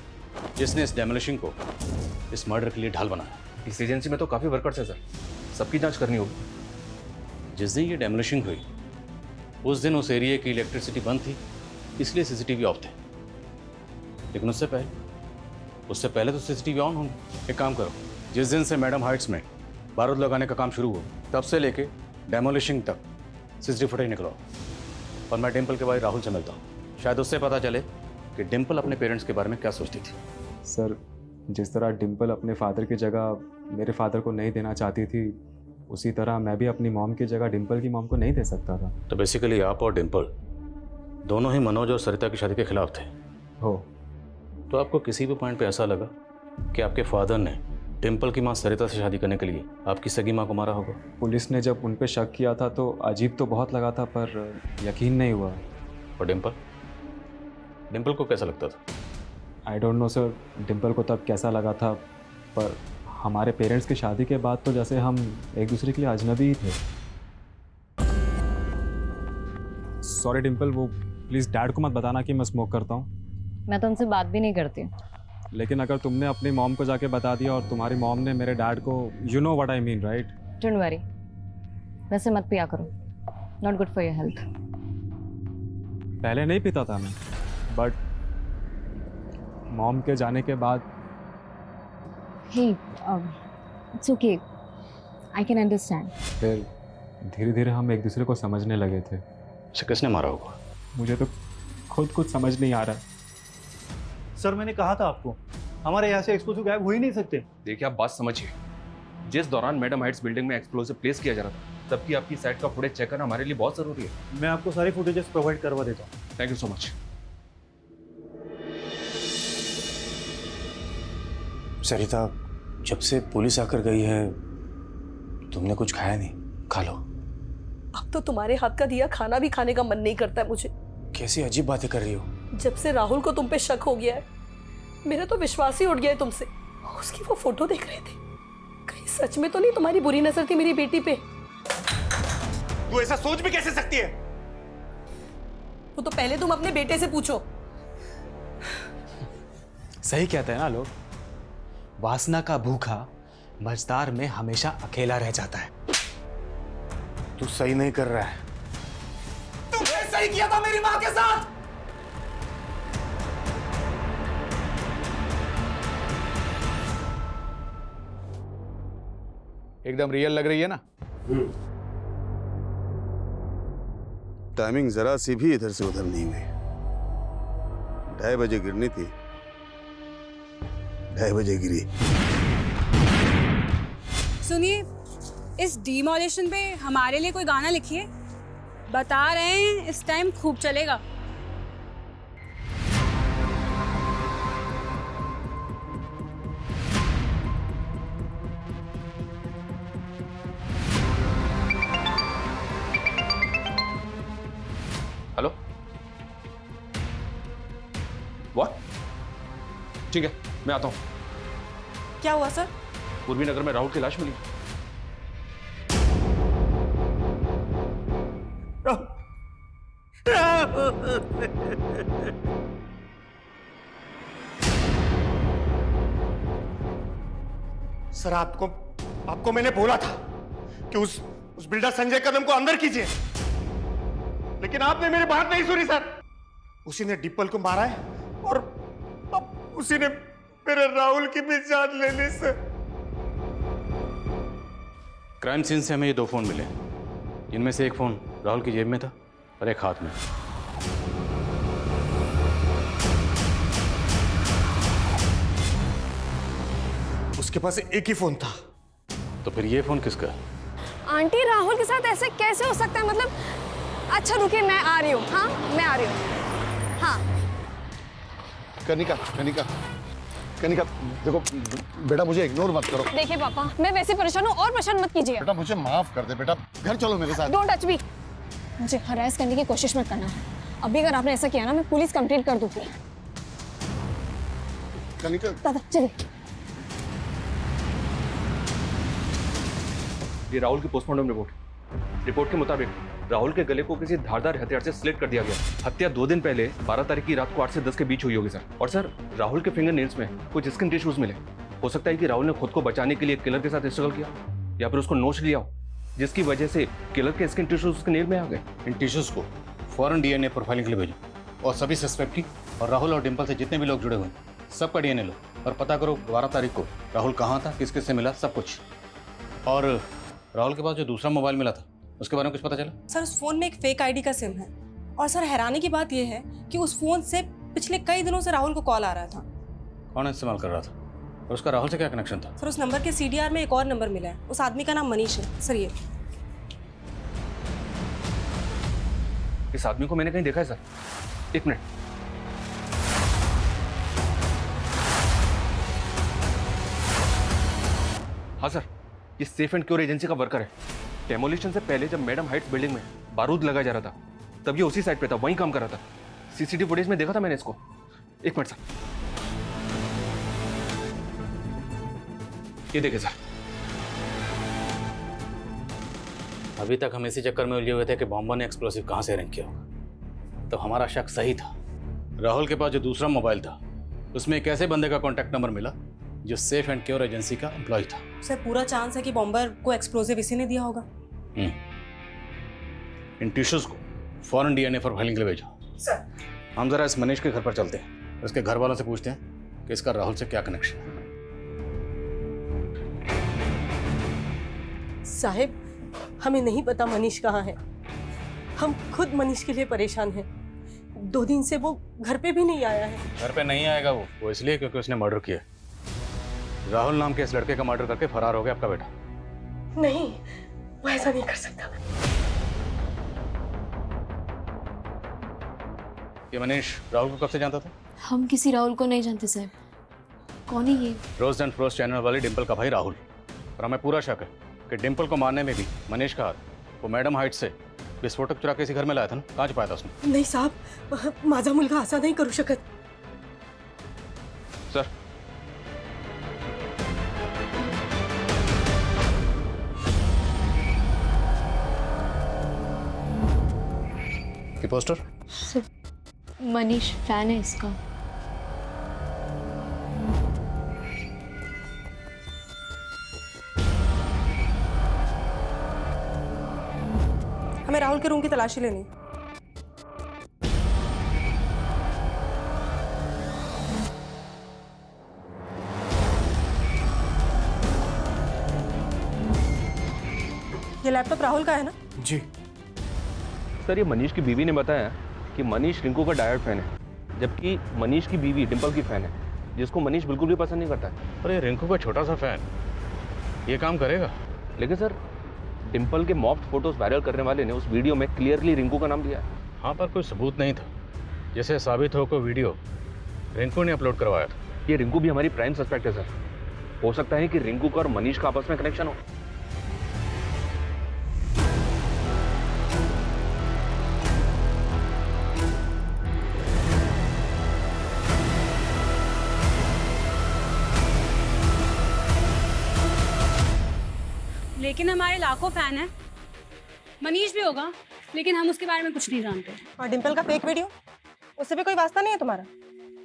जिसने इस डेमोलिशिंग को इस मर्डर के लिए ढाल बनाया। इस एजेंसी में तो काफ़ी वर्कर्स हैं सर, सबकी जांच करनी होगी। जिस दिन ये डेमोलिशिंग हुई उस दिन उस एरिया की इलेक्ट्रिसिटी बंद थी, इसलिए सीसीटीवी ऑफ थे। लेकिन उससे पहले तो सीसीटीवी ऑन होंगे। एक काम करो, जिस दिन से मैडम हाइट्स में बारूद लगाने का काम शुरू हुआ तब से लेके डेमोलिशिंग तक सीसीटीवी फुटेज निकलवाओ। और मैं डिंपल के भाई राहुल से मिलता हूँ, शायद उससे पता चले कि डिंपल अपने पेरेंट्स के बारे में क्या सोचती थी। सर, जिस तरह डिंपल अपने फादर की जगह मेरे फादर को नहीं देना चाहती थी, उसी तरह मैं भी अपनी मॉम की जगह डिंपल की मॉम को नहीं दे सकता था। तो बेसिकली आप और डिंपल दोनों ही मनोज और सरिता की शादी के खिलाफ थे। हो तो आपको किसी भी पॉइंट पे ऐसा लगा कि आपके फादर ने डिंपल की मां सरिता से शादी करने के लिए आपकी सगी मां को मारा होगा? पुलिस ने जब उन पे शक किया था तो अजीब तो बहुत लगा था, पर यकीन नहीं हुआ। और डिंपल को कैसा लगता था? I don't know sir, Dimple को तब कैसा लगा था, पर हमारे पेरेंट्स की शादी के बाद तो जैसे हम एक दूसरे के लिए अजनबी ही थे। सॉरी डिंपल, वो प्लीज़ डैड को मत बताना कि मैं स्मोक करता हूँ। मैं तो उनसे बात भी नहीं करती। लेकिन अगर तुमने अपनी मॉम को जाके बता दिया और तुम्हारी मॉम ने मेरे डैड को, you know what I mean right? Don't worry, वैसे मत पिया करो, not good for your health. पहले नहीं पीता था मैं, बट मॉम के जाने के बाद। Hey, it's okay, I can understand. फिर धीरे धीरे हम एक दूसरे को समझने लगे थे। किसने मारा होगा? मुझे तो खुद कुछ समझ नहीं आ रहा। सर, मैंने कहा था आपको, हमारे यहाँ से एक्सप्लोसिव गायब हो ही नहीं सकते। देखिए, आप बात समझिए। जिस दौरान मैडम हाइट्स बिल्डिंग में एक्सप्लोसिव प्लेस किया जा रहा था, तब की आपकी साइट का फुटेज चेक करना हमारे लिए बहुत जरूरी है। मैं आपको सारी फुटेजेस प्रोवाइड करवा देता हूँ। Thank you so much. Sarita, जब से पुलिस आकर गई है तुमने कुछ खाया नहीं? खा लो। अब तो तुम्हारे हाथ का दिया खाना भी खाने का मन नहीं करता है मुझे। कैसी अजीब बातें कर रही हो। जब से राहुल को तुम पे शक हो गया है, मेरा तो विश्वास ही उठ गया है तुमसे। उसकी वो फोटो देख रहे थे, कहीं सच में तो नहीं तुम्हारी बुरी नजर थी मेरी बेटी पे? तू ऐसा सोच भी कैसे सकती है? वो तो पहले तुम अपने बेटे से पूछो। सही कहते हैं ना लोग, वासना का भूखा मझदार में हमेशा अकेला रह जाता है। तू सही नहीं कर रहा है। तुमने सही किया था मेरी मां के साथ। एकदम रियल लग रही है ना? टाइमिंग जरा सी भी इधर से उधर नहीं हुई। 2:30 बजे गिरनी थी, 2:30 बजे गिरी। सुनिए, इस डिमोलिशन पे हमारे लिए कोई गाना लिखिए। बता रहे हैं इस टाइम खूब चलेगा। Hello, what? ठीक है, मैं आता हूँ। क्या हुआ सर? पूर्वी नगर में राहुल की लाश मिली। सर, आपको मैंने बोला था कि उस बिल्डर संजय कदम को अंदर कीजिए, लेकिन आपने मेरी बात नहीं सुनी सर। उसी ने डिम्पल को मारा है और अब उसी ने मेरे राहुल की भी जान ले ली सर। क्राइम सीन से हमें ये 2 फोन मिले, इनमें से एक फोन राहुल की जेब में था और एक हाथ में। उसके पास एक ही फोन था। तो फिर ये फोन किसका? आंटी, राहुल के साथ ऐसे कैसे हो सकता है? मतलब अच्छा रुकिए, मैं आ रही हूँ। हाँ, मैं आ रही हूँ। हाँ कनिका, देखो बेटा, मुझे इग्नोर मत करो। देखिए पापा, मैं वैसे परेशान हूँ और परेशान मत कीजिए। बेटा मुझे माफ कर दे बेटा, घर चलो मेरे साथ। Don't touch me. मुझे हरास करने की कोशिश मत करना। अभी अगर आपने ऐसा किया ना, मैं पुलिस कंप्लेंट कर दूंगी। कनिका, दादा चलिए। ये राहुल की पोस्टमार्टम रिपोर्ट के मुताबिक राहुल के गले को किसी धारदार हथियार से स्लिट कर दिया गया। हत्या 2 दिन पहले 12 तारीख की रात को 8 से 10 के बीच हुई होगी सर। और सर, राहुल के फिंगर नेल्स में कुछ स्किन टिश्यूज मिले। हो सकता है कि राहुल ने खुद को बचाने के लिए किलर के साथ स्ट्रगल किया या फिर उसको नोच लिया हो, जिसकी वजह से किलर के स्किन टिश्यूज उसके नेल में आ गए। इन टिश्यूज को फौरन डीएनए प्रोफाइलिंग के लिए भेजो और सभी सस्पेक्ट की और राहुल और डिम्पल से जितने भी लोग जुड़े हुए हैं सबका डीएनए लो और पता करो 12 तारीख को राहुल कहाँ था, किस किस से मिला, सब कुछ। और राहुल के पास जो दूसरा मोबाइल मिला था उसके बारे में कुछ पता चला? सर, उस फोन में एक फेक आईडी का सिम है। और सर, हैरानी की बात यह है कि उस फोन से पिछले कई दिनों से राहुल को कॉल आ रहा था। कौन इस्तेमाल कर रहा था और उसका राहुल से क्या कनेक्शन था? सर, उस नंबर के सीडीआर में एक और नंबर मिला है। उस आदमी का नाम मनीष है। सर, ये इस आदमी को मैंने कहीं देखा है सर। 1 मिनट। हाँ सर, ये सेफ एंड क्योर एजेंसी का वर्कर है। डेमोलिशन से पहले जब मैडम हाइट्स बिल्डिंग में बारूद लगाया जा रहा था तब ये उसी साइड पे था, वहीं काम कर रहा था। सीसीटीवी फुटेज में देखा था मैंने इसको। 1 मिनट सर, ये देखिए सर। अभी तक हम इसी चक्कर में उलझे हुए थे कि बॉम्बर ने एक्सप्लोसिव कहाँ से अरेंज किया होगा, तो हमारा शक सही था। राहुल के पास जो दूसरा मोबाइल था उसमें एक ऐसे बंदे का कॉन्टैक्ट नंबर मिला जो सेफ एंड क्योर एजेंसी का एम्प्लॉय था। सर, पूरा चांस है कि बॉम्बर को एक्सप्लोसिव इसी ने दिया होगा। इन टिश्यूज को फौरन डीएनए प्रोफाइलिंग के लिए भेजो। सर, हम जरा इस मनीष के घर पर चलते हैं, उसके घर वालों से पूछते हैं कि इसका राहुल से क्या कनेक्शन है। साहिब, हमें नहीं पता मनीष कहाँ है। हम खुद मनीष के लिए परेशान हैं। 2 दिन से वो घर पे भी नहीं आया है। घर पे नहीं आएगा वो इसलिए क्योंकि उसने मर्डर किया। राहुल नाम के इस लड़के का मर्डर करके फरार हो गया आपका बेटा। नहीं, वो ऐसा नहीं कर सकता। ये मनीष राहुल को कब से जानता था? हम किसी राहुल को नहीं जानते साहब। कौन है ये? रोज एंड फ्रोज चैनल वाली डिम्पल का भाई राहुल। और हमें पूरा शक है कि डिम्पल को मारने में भी मनीष का हाथ वो मैडम हाइट से विस्फोटक चुरा के इसी घर में लाया था ना। कहाँ छुपाया था उसने? नहीं साहब, माझा मुलगा असा नहीं करू शकत। सर, ये पोस्टर मनीष फैन है इसका। हमें राहुल के रूम की तलाशी लेनी। ये लैपटॉप राहुल का है ना? जी सर, ये मनीष की बीवी ने बताया कि मनीष रिंकू का डायरेक्ट फैन है, जबकि मनीष की बीवी डिंपल की फैन है, जिसको मनीष बिल्कुल भी पसंद नहीं करता है। अरे रिंकू का छोटा सा फैन ये काम करेगा? लेकिन सर, डिंपल के मॉफ्ड फोटोज वायरल करने वाले ने उस वीडियो में क्लियरली रिंकू का नाम लिया है। हाँ, पर कोई सबूत नहीं था जिसे साबित हो को वीडियो रिंकू ने अपलोड करवाया था। ये रिंकू भी हमारी प्राइम सस्पेक्ट है सर। हो सकता है कि रिंकू का और मनीष का आपस में कनेक्शन हो। लेकिन हमारे लाखों फैन हैं। मनीष भी होगा, लेकिन हम उसके बारे में कुछ नहीं जानते। और डिंपल का फेक वीडियो, उससे भी कोई वास्ता नहीं है तुम्हारा?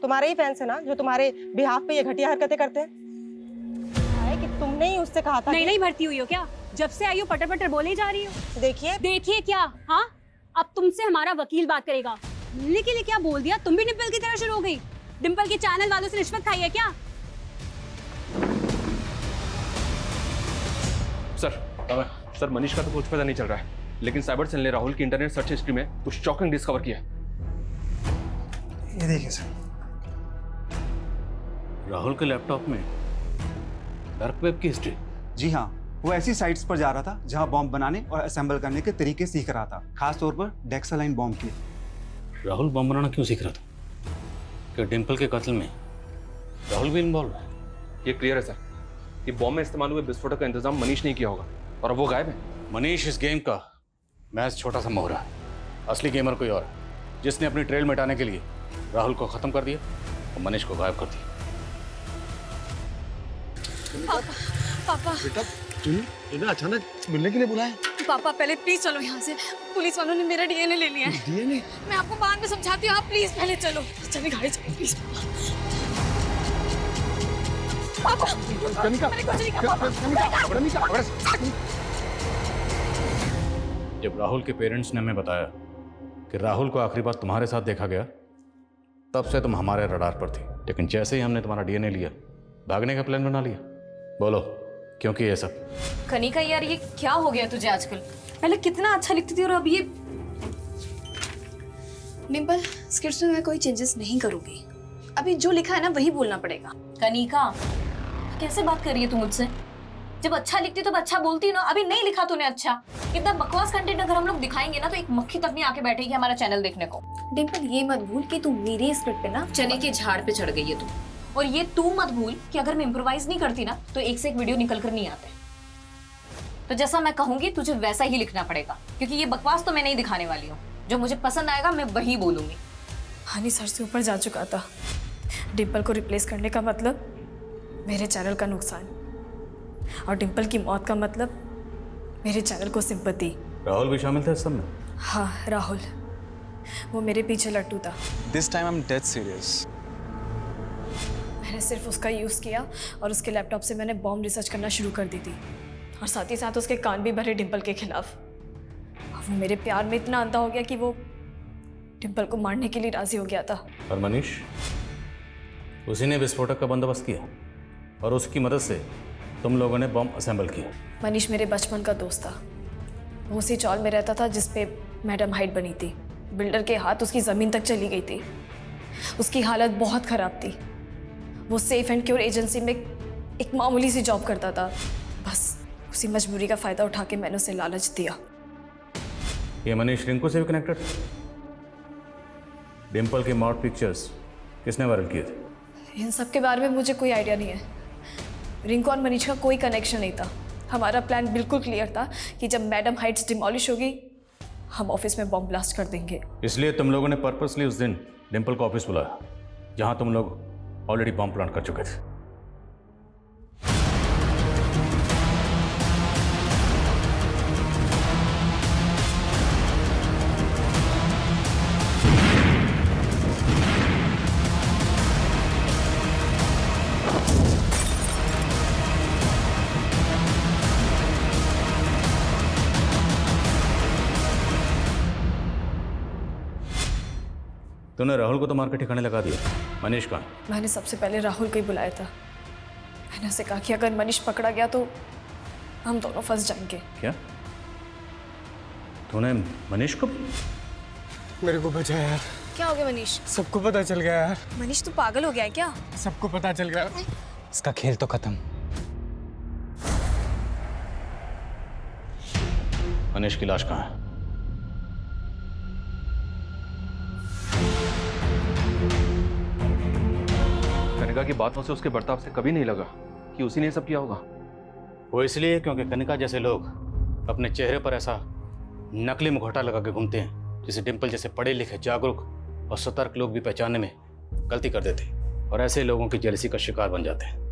तुम्हारे ही फैंस है ना जो तुम्हारे बिहाफ पे ये घटिया हरकतें करते हैं। है कि तुमने ही उससे कहा था? नहीं भर्ती हुई हो क्या? जब से आई हो पटर पटर बोले ही जा रही हो। देखिए क्या? हाँ, अब तुमसे हमारा वकील बात करेगा। मिलने के लिए क्या बोल दिया? तुम भी डिंपल की तरह शुरू हो गई। डिंपल के चैनल वालों से रिश्वत खाई है क्या? सर, मनीष का तो कुछ पता नहीं चल रहा है, लेकिन साइबर सेल ने राहुल की इंटरनेट सर्च हिस्ट्री में कुछ शॉकिंग डिस्कवर किया। ये देखिए सर, राहुल के लैपटॉप में डार्क वेब की हिस्ट्री। जी हाँ, वो ऐसी साइट्स पर जा रहा था जहां बॉम्ब बनाने और असेंबल करने के तरीके सीख रहा था, खास तौर पर डेक्सालाइन बॉम्ब के। राहुल बम बनाना क्यों सीख रहा था? क्या डिंपल के कत्ल में राहुल भी इन्वॉल्व है? ये क्लियर है सर कि बॉम्ब में इस्तेमाल हुए विस्फोटक का इंतजाम मनीष ने किया होगा, और अब वो गायब है। मनीष इस गेम का मैच छोटा सा मोहरा है, असली गेमर कोई और है, जिसने अपनी ट्रेल मिटाने के लिए राहुल को खत्म कर दिया और मनीष को गायब कर दिया। पापा बेटा, तुम्हें अचानक मिलने के लिए बुलाया? पापा पहले प्लीज चलो यहाँ से। पुलिस वालों ने मेरा डीएनए ले लिया है। डीएनए? मैं आपको बाद में समझाती हूँ, आप प्लीज पहले चलो। चलिए गाड़ी चलो प्लीज। पापा मैंने कुछ नहीं कहा। जब राहुल के पेरेंट्स ने हमें बताया कि राहुल को आखिरी बार तुम्हारे साथ देखा गया, तब से तुम हमारे रडार पर थी। लेकिन जैसे ही हमने तुम्हारा डीएनए लिया, भागने का प्लान बना लिया। बोलो क्योंकि ये सब? कनिका यार, ये क्या हो गया तुझे आजकल? पहले कितना अच्छा लिखती थी और अब ये। डिंपल, स्क्रिप्ट में मैं कोई चेंजेस नहीं करूंगी। अभी जो लिखा है ना वही बोलना पड़ेगा। कनिका, कैसे बात कर रही है तू मुझसे? जब अच्छा लिखती तो अच्छा बोलती ना। अभी नहीं लिखा तूने अच्छा। इतना बकवास कंटेंट अगर हम लोग दिखाएंगे ना तो एक मक्खी तक नहीं आके बैठेगी हमारा चैनल देखने को। डिंपल, ये मत भूल कि तू मेरे स्क्रिप्ट पे ना चने के झाड़ पे चढ़ गई है तू। और ये तू मत भूल कि अगर मैं इम्प्रोवाइज नहीं करती ना तो एक से एक वीडियो निकल कर नहीं आते। तो जैसा मैं कहूंगी तुझे वैसा ही लिखना पड़ेगा, क्योंकि ये बकवास तो मैं नहीं दिखाने वाली हूँ। जो मुझे पसंद आएगा मैं वही बोलूंगी। हनी सर से ऊपर जा चुका था। डिंपल को रिप्लेस करने का मतलब मेरे चैनल का नुकसान, और डिंपल की मौत का मतलब मेरे चैनल को सिंपैथी। राहुल भी शामिल था इस सब में? हाँ, राहुल, वो मेरे पीछे लट्टू था। This time I am dead serious. मैंने सिर्फ उसका यूज़ किया और उसके लैपटॉप से मैंने बॉम्ब रिसर्च करना शुरू कर दी थी, और साथ ही साथ उसके कान भी भरे डिंपल के खिलाफ। और वो मेरे प्यार में इतना अंधा हो गया कि वो डिंपल को मारने के लिए राजी हो गया था। और मनीष, उसी ने विस्फोटक का बंदोबस्त किया और उसकी मदद से तुम लोगों ने बम असेंबल किया। मनीष मेरे बचपन का दोस्त था। वो उसी चौल में रहता था जिस पे मैडम हाइट बनी थी। बिल्डर के हाथ उसकी ज़मीन तक चली गई थी। उसकी हालत बहुत ख़राब थी। वो सेफ एंड क्योर एजेंसी में एक मामूली सी जॉब करता था। बस उसी मजबूरी का फ़ायदा उठा के मैंने उसे लालच दिया। ये मनीष रिंकू से भी कनेक्टेड? डिंपल के मॉड पिक्चर्स किसने वायरल किए थे? इन सब के बारे में मुझे कोई आइडिया नहीं है। रिंकू और मनीष का कोई कनेक्शन नहीं था। हमारा प्लान बिल्कुल क्लियर था कि जब मैडम हाइट्स डिमोलिश होगी हम ऑफिस में बॉम्ब ब्लास्ट कर देंगे। इसलिए तुम लोगों ने पर्पसली उस दिन डिंपल को ऑफिस बुलाया जहां तुम लोग ऑलरेडी बॉम्ब प्लांट कर चुके थे। तूने राहुल को तो मार के ठिकाने लगा दिया। मनीष कहाँ? मैंने सबसे पहले राहुल को ही बुलाया था। मैंने उसे कहा कि अगर मनीष पकड़ा गया तो हम दोनों फंस जाएंगे। क्या? तूने मनीष को? मेरे को बचा यार। क्या हो गया मनीष? सबको पता चल गया यार। मनीष तू पागल हो गया है क्या? सबको पता चल गया, इसका खेल तो खत्म। मनीष की लाश कहाँ है? कनिका की बातों से, उसके बर्ताव से कभी नहीं लगा कि उसी ने सब किया होगा। वो इसलिए क्योंकि कनिका जैसे लोग अपने चेहरे पर ऐसा नकली मुखौटा लगा के घूमते हैं जिसे डिम्पल जैसे पढ़े लिखे, जागरूक और सतर्क लोग भी पहचानने में गलती कर देते और ऐसे लोगों की जेलसी का शिकार बन जाते हैं।